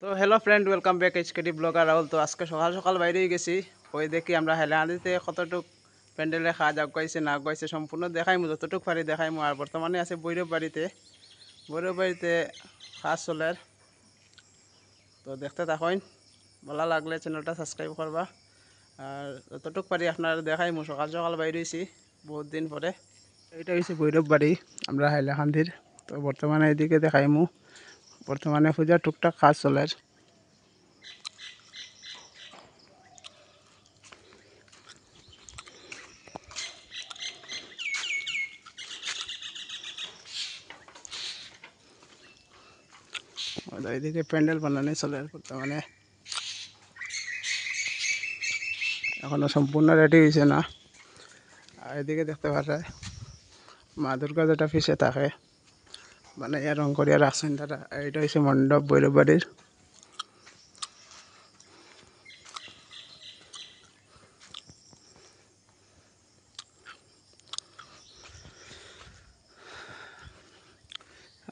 তো hello friend, welcome back এইচকেডি blogger Rahul. তো আজকে সকাল সকাল বাইরে গেছি, ওই দেখি আমরা হাইলাহান্দিতে কতটুক প্যান্ডেলে খাওয়া আগাইছে না আগাইছে সম্পূর্ণ দেখাইমু, যতটুক পারি দেখাইমু। আর বর্তমানে আছে বৈরব বাড়িতে খাস চলের। তো দেখতে থাকুন, ভালো লাগলে চ্যানেলটা সাবস্ক্রাইব করবা। আর যতটুক পারি আপনার দেখাইমু। সকাল সকাল বাইরে হয়েছি বহুত দিন পরে। এইটা হচ্ছে বৈরব বাড়ি আমরা হাইলাহান্দির। তো বর্তমানে এদিকে দেখাইমু, বর্তমানে পূজা টুকটাক খাস চলের। এদিকে প্যান্ডেল বানানো চলে বর্তমানে, এখনো সম্পূর্ণ রেডি হয়েছে না। আর এদিকে দেখতে পারে মা দুর্গা যেটা পিছিয়ে থাকে মানে রং করিয়া রাখছেন তারা। এইটা হচ্ছে মণ্ডপ বৈরব বাড়ির।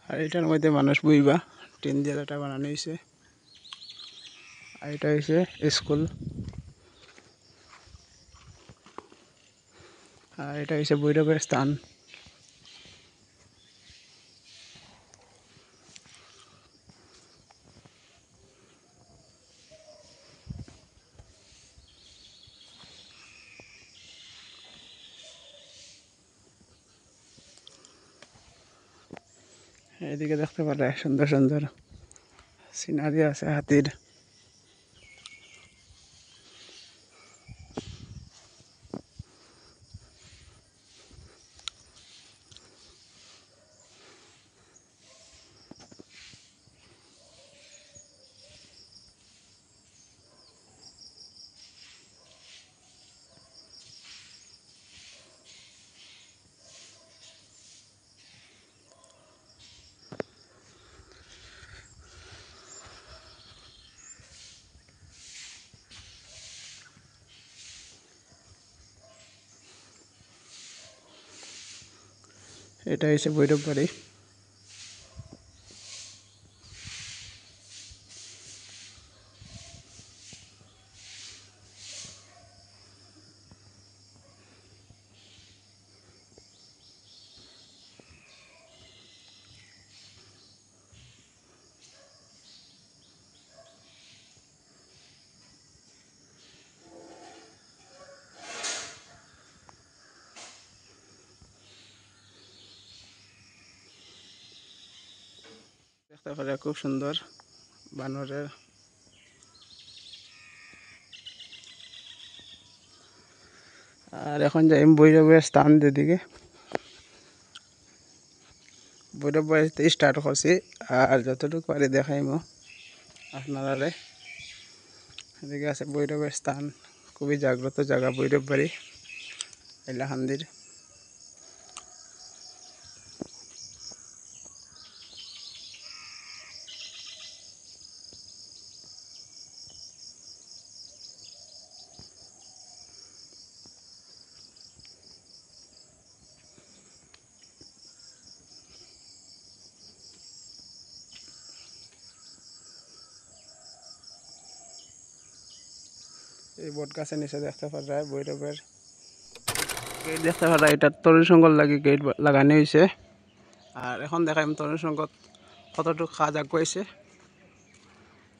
আর এটার মধ্যে মানুষ বইবা, টিন দিয়ে যেটা বানানো হয়েছে। আর এটা হচ্ছে স্কুল। আর এটা হচ্ছে বৈরবের স্থান। এদিকে দেখতে পারে সুন্দর সুন্দর সিনারি আছে হাতির। এটা হচ্ছে বৈরব বাড়ি। দেখতে পারে খুব সুন্দর বানরের। আর এখন যাই বৈরবের স্থান যেদিকে বৈরব বাড়িতে স্টার্ট করছি। আর যতটুকু পারি দেখাইমো আপনারা। এদিকে আছে বৈরবের স্থান, খুবই জাগ্রত জায়গা বৈরব বাড়ি হাইলাহান্দির। এই বট গাছের নিচে দেখতে পারা বৈরবের গেট দেখতে পারা। এটা তরুণ সংঘর লাগে গেট লাগানো হয়েছে। আর এখন দেখাইম তরুণ সংঘত কতটুকু কাজ আগুয়াইছে।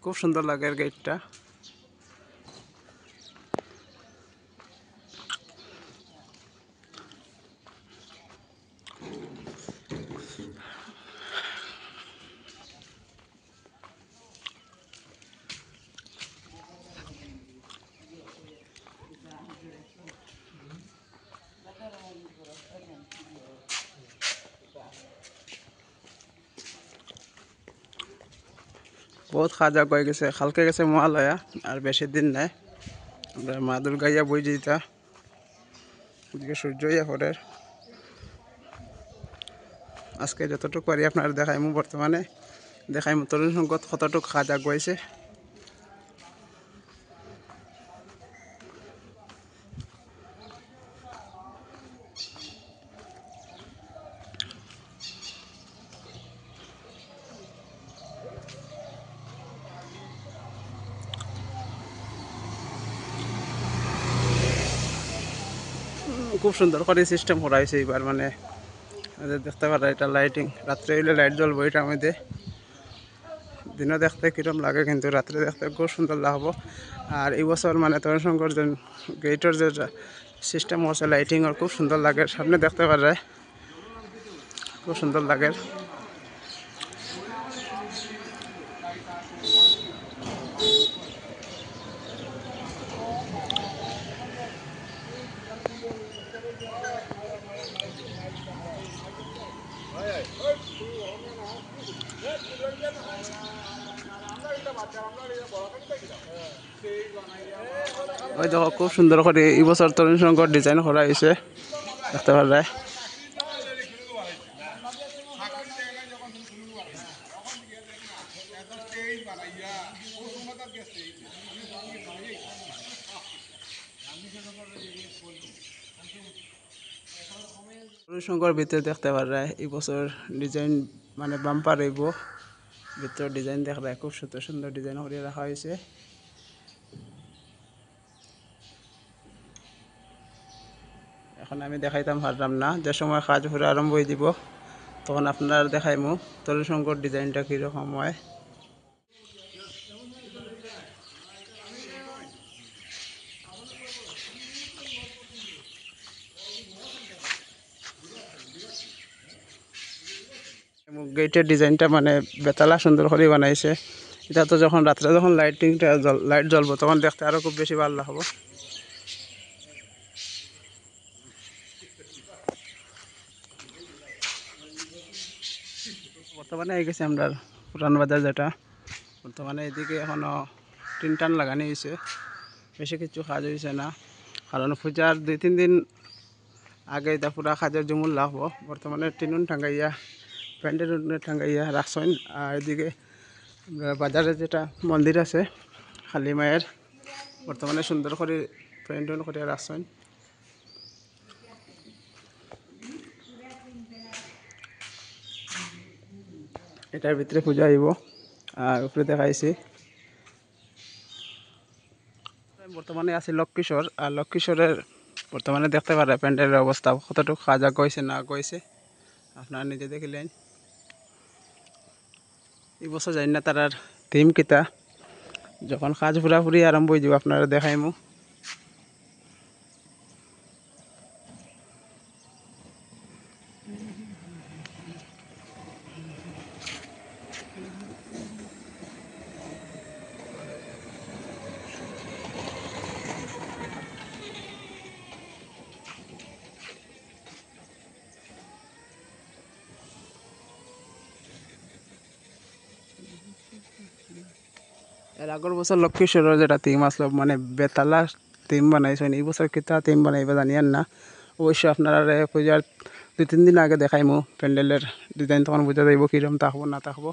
খুব সুন্দর লাগে গেটটা। বহুত খাজা গয়ে গেছে, খালকে গেছে মহালয়া। আর বেশি দিন নাই, আমরা মা দুর্গা ইয়া বই যেটা এদিকে সূর্য ইয়া পরের। আজকে যতটুকু পারি আপনার দেখাইমু, বর্তমানে দেখাইমু তরুণ সংঘত কতটুকু কাজ আগুয়াইছে। খুব সুন্দর করে সিস্টেম করা হয়েছে এবার, মানে দেখতে পারা এটা লাইটিং, রাত্রে হইলে লাইট জ্বলবো এটার মধ্যে। দিনও দেখতে কীরকম লাগে, কিন্তু রাত্রে দেখতে খুব সুন্দর লাগবো। আর এই বছর মানে তরুণশঙ্কর যে গেটের যে সিস্টেম হচ্ছে লাইটিংয়ের, খুব সুন্দর লাগে, সামনে দেখতে পারে খুব সুন্দর লাগে। ওই দেখো খুব সুন্দর করে এই বছর তরুণশঙ্কর ডিজাইন করা হয়েছে, দেখতে পারে। তরুণশঙ্কর ভিতরে দেখতে পারে এই বছর ডিজাইন মানে বাম্পার হইব, ভিতরে ডিজাইন দেখা খুব সুন্দর সুন্দর ডিজাইন করে রাখা হয়েছে। এখন আমি দেখাইতাম পারলাম না, যে সময় কাজ পুরো আরম্ভ হয়ে দিব তখন আপনার দেখাইমু তরুণশঙ্কর ডিজাইনটা কীরকম হয়। গেটের ডিজাইনটা মানে বেতালা সুন্দর করে বানাইছে। এটা তো যখন রাত্রে যখন লাইট জ্বলবো তখন দেখতে আরো খুব বেশি ভালো লাগবো। বর্তমানে এই গেছে আমরা পুরান বাজার, যেটা বর্তমানে এদিকে এখনো টিন টান লাগানো হয়েছে, বেশি কিছু কাজ হয়েছে না, কারণ পূজার 2-3 দিন আগে এটা পুরা কাজের জমুল লাগবো। বর্তমানে টিনুন টাঙ্গাইয়া প্যান্ডেল টাঙ্গাইয়া রাখছেন। আর এদিকে বাজারে যেটা মন্দির আছে কালী মায়ের, বর্তমানে সুন্দর করে প্যান্ডেল করে রাখছেন। এটার ভিতরে পূজা হইব। আর উপরে দেখাইছি বর্তমানে আছে লক্ষ্মীশ্বর। আর লক্ষ্মীশ্বরের বর্তমানে দেখতে পারে প্যান্ডেলের অবস্থা কতটুকু কাজা গেছে না গেছে, আপনারা নিজে দেখিলেন। এই বছর জানি না তার থিম কিতা, যখন কাজ পুরাপুরি আরম্ভ হয়ে যাব আপনারা দেখাইমু। এর আগের বছর লক্ষ্মীশ্বরের যেটা থিম আসলো মানে বেতালা থিম বানাইছেন, এই বছর কিতা থিম বানাইবা জানিয়েন না। অবশ্যই আপনারা পূজার 2-3 দিন আগে দেখাইমু প্যান্ডেলের ডিজাইন, তখন বোঝা যাইব কীরকম থাকবো না থাকবো।